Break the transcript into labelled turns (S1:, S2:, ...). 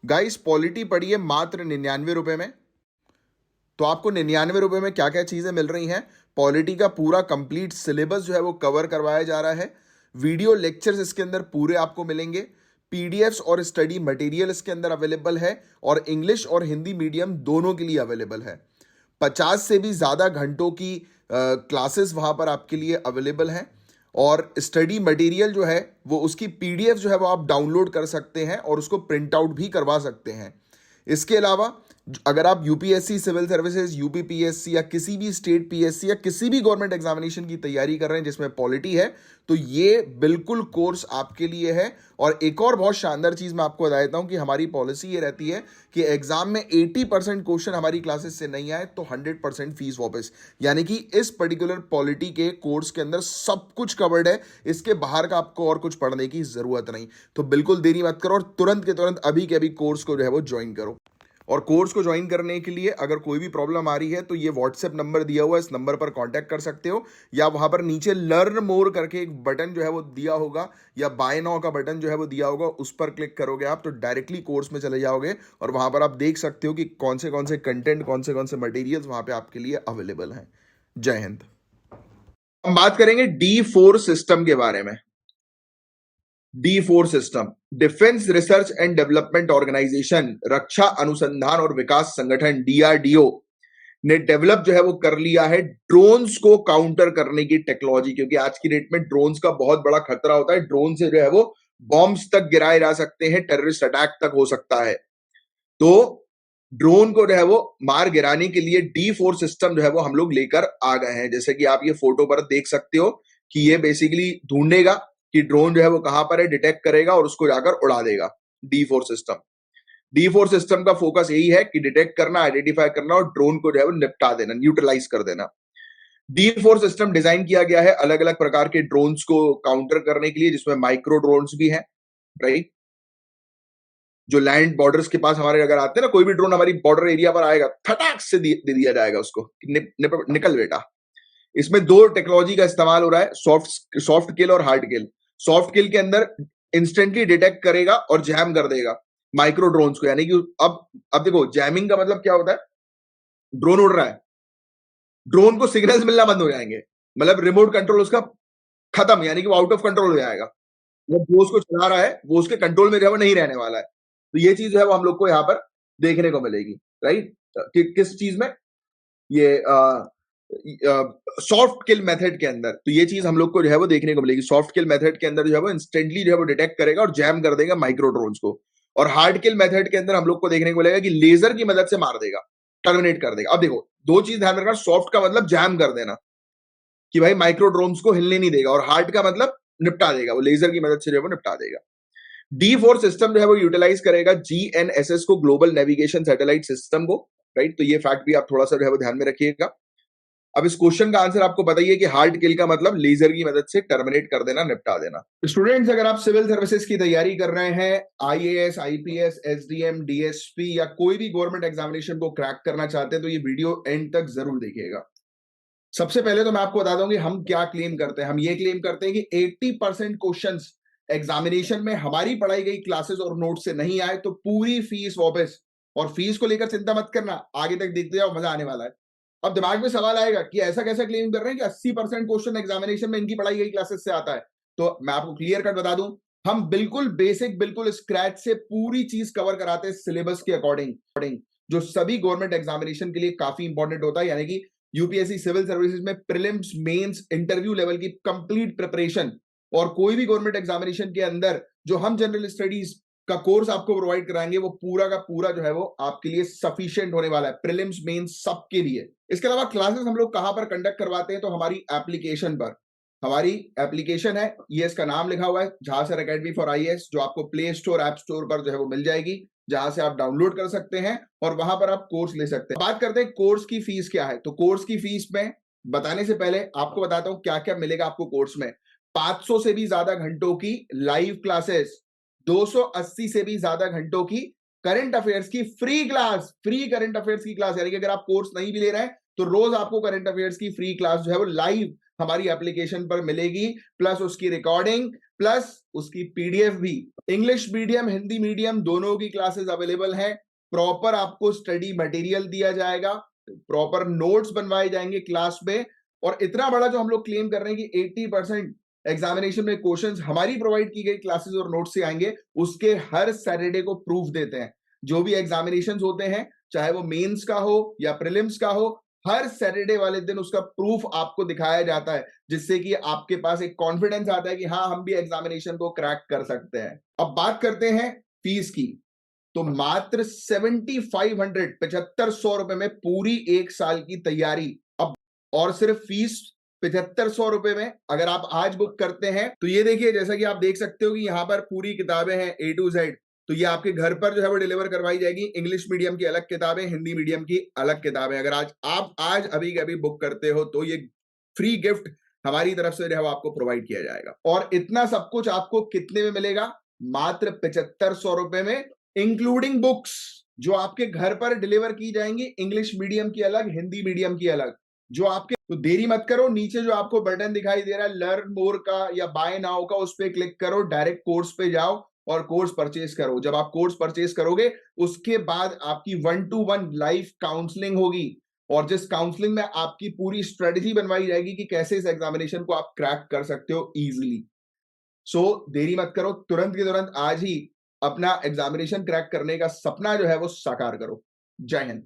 S1: Guys polity पड़ी है मात्र 99 रुपए में। तो आपको 99 रुपए में क्या क्या चीजें मिल रही हैं? पॉलिटी का पूरा कंप्लीट सिलेबस जो है वो कवर करवाया जा रहा है। वीडियो लेक्चर्स इसके अंदर पूरे आपको मिलेंगे। पीडीएफ्स और स्टडी मटेरियल इसके अंदर अवेलेबल है और इंग्लिश और हिंदी मीडियम दोनों के लिए अवेलेबल है। 50 से भी ज़्यादा घंटों की क्लासेस वहाँ पर आपके लिए अवेलेबल हैं। और स्टडी मटेरियल जो है वो उसकी पीडीएफ जो है वो आप डाउनलोड कर सकते हैं और उसको प्रिंट आउट भी करवा सकते हैं। इसके अलावा अगर आप यूपीएससी सिविल सर्विसेज, यूपीपीएससी या किसी भी स्टेट पीएससी या किसी भी गवर्नमेंट एग्जामिनेशन की तैयारी कर रहे हैं जिसमें पॉलिटी है, तो ये बिल्कुल कोर्स आपके लिए है। और एक और बहुत शानदार चीज मैं आपको बता देता हूं कि हमारी पॉलिसी ये रहती है कि एग्जाम में 80% क्वेश्चन हमारी क्लासेस से नहीं आए तो 100% फीस वापस। यानी कि इस पर्टिकुलर पॉलिटी के कोर्स के अंदर सब कुछ कवर्ड है। इसके बाहर का आपको और कुछ पढ़ने की जरूरत नहीं। तो बिल्कुल देरी मत करो और तुरंत के तुरंत अभी के अभी कोर्स को जो है वो ज्वाइन करो। और कोर्स को ज्वाइन करने के लिए अगर कोई भी प्रॉब्लम आ रही है तो ये व्हाट्सएप नंबर दिया हुआ है, इस नंबर पर कांटेक्ट कर सकते हो। या वहां पर नीचे लर्न मोर करके एक बटन जो है वो दिया होगा या बाय नाउ का बटन जो है वो दिया होगा, उस पर क्लिक करोगे आप तो डायरेक्टली कोर्स में चले जाओगे और वहां पर आप देख सकते हो कि कौन से कंटेंट, कौन से मटेरियल्स वहां पे आपके लिए अवेलेबल हैं। जय हिंद। हम बात करेंगे D4 सिस्टम के बारे में। D4 system defence research and development organisation, रक्षा अनुसंधान और विकास संगठन डीआरडीओ ने डेवलप जो है वो कर लिया है ड्रोन्स को काउंटर करने की टेक्नोलॉजी। क्योंकि आज की डेट में ड्रोन्स का बहुत बड़ा खतरा होता है। ड्रोन से जो है वो बॉम्ब्स तक गिराए जा सकते हैं, टेररिस्ट अटैक तक हो सकता है। तो ड्रोन को जो है वो मार गिराने के लिए D4 सिस्टम जो है वो हम लोग लेकर आ गए हैं। जैसे कि आप ये फोटो पर देख सकते हो कि ये बेसिकली ढूंढेगा कि ड्रोन जो है वो कहां पर है, डिटेक्ट करेगा और उसको जाकर उड़ा देगा। D4 सिस्टम का फोकस यही है कि डिटेक्ट करना, आइडेंटिफाई करना और ड्रोन को जो है वो निपटा देना, न्यूट्रलाइज कर देना। D4 सिस्टम डिजाइन किया गया है अलग अलग प्रकार के ड्रोन्स को काउंटर करने के लिए, जिसमें माइक्रो ड्रोन्स भी हैं, राइट। जो लैंड बॉर्डर्स के पास हमारे अगर आते हैं ना, कोई भी ड्रोन हमारी बॉर्डर एरिया पर आएगा, फटाक से दे दिया जाएगा उसको, निकल बेटा। इसमें दो टेक्नोलॉजी का इस्तेमाल हो रहा है, सॉफ्ट किल और हार्ड किल। सॉफ्ट किल के अंदर इंस्टेंटली डिटेक्ट करेगा और जैम कर देगा माइक्रो ड्रोन्स को। यानी कि अब देखो, जैमिंग का मतलब क्या होता है? ड्रोन उड़ रहा है, ड्रोन को सिग्नल्स मिलना बंद हो जाएंगे, मतलब रिमोट कंट्रोल उसका खत्म, यानी कि वो आउट ऑफ कंट्रोल हो जाएगा। वो उसको चला रहा है, वो उसके कंट्रोल में जो है वो नहीं रहने वाला है। तो ये चीज जो है वो हम लोग को यहाँ पर देखने को मिलेगी, राइट। किस चीज में? ये सॉफ्ट किल मेथड के अंदर। तो ये चीज हम लोग को जो है वो देखने को मिलेगी। सॉफ्ट किल मेथड के अंदर जो है वो इंस्टेंटली जो है वो डिटेक्ट करेगा और जैम कर देगा माइक्रो ड्रोन्स को। और हार्ड किल मेथड के अंदर हम लोग को देखने को मिलेगा कि लेजर की मदद से मार देगा, टर्मिनेट कर देगा। अब देखो, दो चीज ध्यान रखना। सॉफ्ट का मतलब जैम कर देना कि भाई माइक्रो ड्रोन्स को हिलने नहीं देगा, और हार्ड का मतलब निपटा देगा, वो लेजर की मदद से जो है वो निपटा देगा। D4 सिस्टम जो है वो यूटिलाइज करेगा GNSS को, ग्लोबल नेविगेशन सैटेलाइट सिस्टम को, राइट। तो ये फैक्ट भी आप थोड़ा सा जो है वो ध्यान में रखिएगा। अब इस क्वेश्चन का आंसर आपको बताइए कि हार्ड किल का मतलब लेजर की मदद से टर्मिनेट कर देना, निपटा देना। स्टूडेंट्स, अगर आप सिविल सर्विसेज की तैयारी कर रहे हैं, आईएएस, आईपीएस, एसडीएम, डीएसपी या कोई भी गवर्नमेंट एग्जामिनेशन को क्रैक करना चाहते हैं तो ये वीडियो एंड तक जरूर देखिएगा। सबसे पहले तो मैं आपको बता दूं कि हम क्या क्लेम करते हैं। हम ये क्लेम करते हैं कि 80% क्वेश्चंस एग्जामिनेशन में हमारी पढ़ाई गई क्लासेस और नोट से नहीं आए तो पूरी फीस वापस। और फीस को लेकर चिंता मत करना, आगे तक देखते जाओ, मजा आने वाला है। अब दिमाग में सवाल आएगा कि ऐसा कैसा क्लेम कर रहे हैं कि 80% क्वेश्चन एग्जामिनेशन में इनकी पढ़ाई गई क्लासेस से आता है। तो मैं आपको क्लियर कट बता दूं, हम बिल्कुल बेसिक, बिल्कुल स्क्रैच से पूरी चीज कवर कराते हैं सिलेबस के अकॉर्डिंग, जो सभी गवर्नमेंट एग्जामिनेशन के लिए काफी इंपॉर्टेंट होता है। यानी कि यूपीएससी सिविल सर्विसेज में प्रीलिम्स, मेंस, इंटरव्यू लेवल की कंप्लीट प्रिपरेशन, और कोई भी गवर्नमेंट एग्जामिनेशन के अंदर जो हम जनरल स्टडीज का कोर्स आपको प्रोवाइड कराएंगे वो पूरा का पूरा जो है वो आपके लिए सफिशिएंट होने वाला है, प्रीलिम्स, मेंस सबके लिए। इसके अलावा क्लासेस हम लोग कहां पर कंडक्ट करवाते हैं? तो हमारी एप्लीकेशन पर। हमारी एप्लीकेशन है, ये इसका नाम लिखा हुआ है, झांसर एकेडमी फॉर आईएएस, जो आपको प्ले स्टोर, ऐप स्टोर पर जो है वो मिल जाएगी, जहां से आप डाउनलोड कर सकते हैं और वहां पर आप कोर्स ले सकते हैं। बात करते हैं कोर्स की फीस क्या है। तो कोर्स की फीस में बताने से पहले आपको बताता हूं क्या क्या मिलेगा आपको कोर्स में। 500 से भी ज्यादा घंटों की लाइव क्लासेस, 280 से भी ज्यादा घंटों की करंट अफेयर्स की free class, free current affairs की क्लास। यानी कि अगर आप कोर्स नहीं भी ले रहे हैं तो रोज आपको करंट अफेयर्स की फ्री क्लास जो है वो लाइव हमारी एप्लीकेशन पर मिलेगी, प्लस उसकी रिकॉर्डिंग, प्लस उसकी पीडीएफ भी। इंग्लिश मीडियम हिंदी मीडियम दोनों की क्लासेस अवेलेबल हैं। प्रॉपर आपको स्टडी मटेरियल दिया जाएगा, प्रॉपर नोट्स बनवाए जाएंगे क्लास में। और इतना बड़ा जो हम लोग क्लेम कर रहे हैं कि 80% एग्जामिनेशन में क्वेश्चंस हमारी प्रोवाइड की गई क्लासेस और नोट्स से आएंगे, उसके हर सैटरडे को प्रूफ देते हैं। जो भी एग्जामिनेशन होते हैं, चाहे वो मेंस का हो या प्रीलिम्स का हो, हर सैटरडे वाले दिन उसका प्रूफ आपको दिखाया जाता है, जिससे कि आपके पास एक कॉन्फिडेंस आता है कि हाँ, हम भी एग्जामिनेशन को क्रैक कर सकते हैं। अब बात करते हैं फीस की। तो मात्र 7500 ₹7500 में पूरी एक साल की तैयारी। अब और सिर्फ फीस 7500 में अगर आप आज बुक करते हैं तो ये देखिए, जैसा कि आप देख सकते हो कि यहां पर पूरी किताबें हैं A to Z। तो ये आपके घर पर जो है वो डिलीवर करवाई जाएगी। इंग्लिश मीडियम की अलग किताबें, हिंदी मीडियम की अलग किताबें। अगर आज अभी के अभी बुक करते हो तो ये फ्री गिफ्ट हमारी तरफ से जो है वो आपको प्रोवाइड किया जाएगा। और इतना सब कुछ आपको कितने में मिलेगा? मात्र 7500 में, इंक्लूडिंग बुक्स जो आपके घर पर डिलीवर की जाएंगी, इंग्लिश मीडियम की अलग, हिंदी मीडियम की अलग। जो आपके, तो देरी मत करो, नीचे जो आपको बटन दिखाई दे रहा है लर्न मोर का या बाय नाउ का, उस पर क्लिक करो, डायरेक्ट कोर्स पे जाओ और कोर्स परचेज करो। जब आप कोर्स परचेज करोगे उसके बाद आपकी 1-to-1 लाइव काउंसलिंग होगी, और जिस काउंसलिंग में आपकी पूरी स्ट्रेटेजी बनवाई जाएगी कि कैसे इस एग्जामिनेशन को आप क्रैक कर सकते हो इजीली। सो देरी मत करो, तुरंत के तुरंत आज ही अपना एग्जामिनेशन क्रैक करने का सपना जो है वो साकार करो। जय हिंद।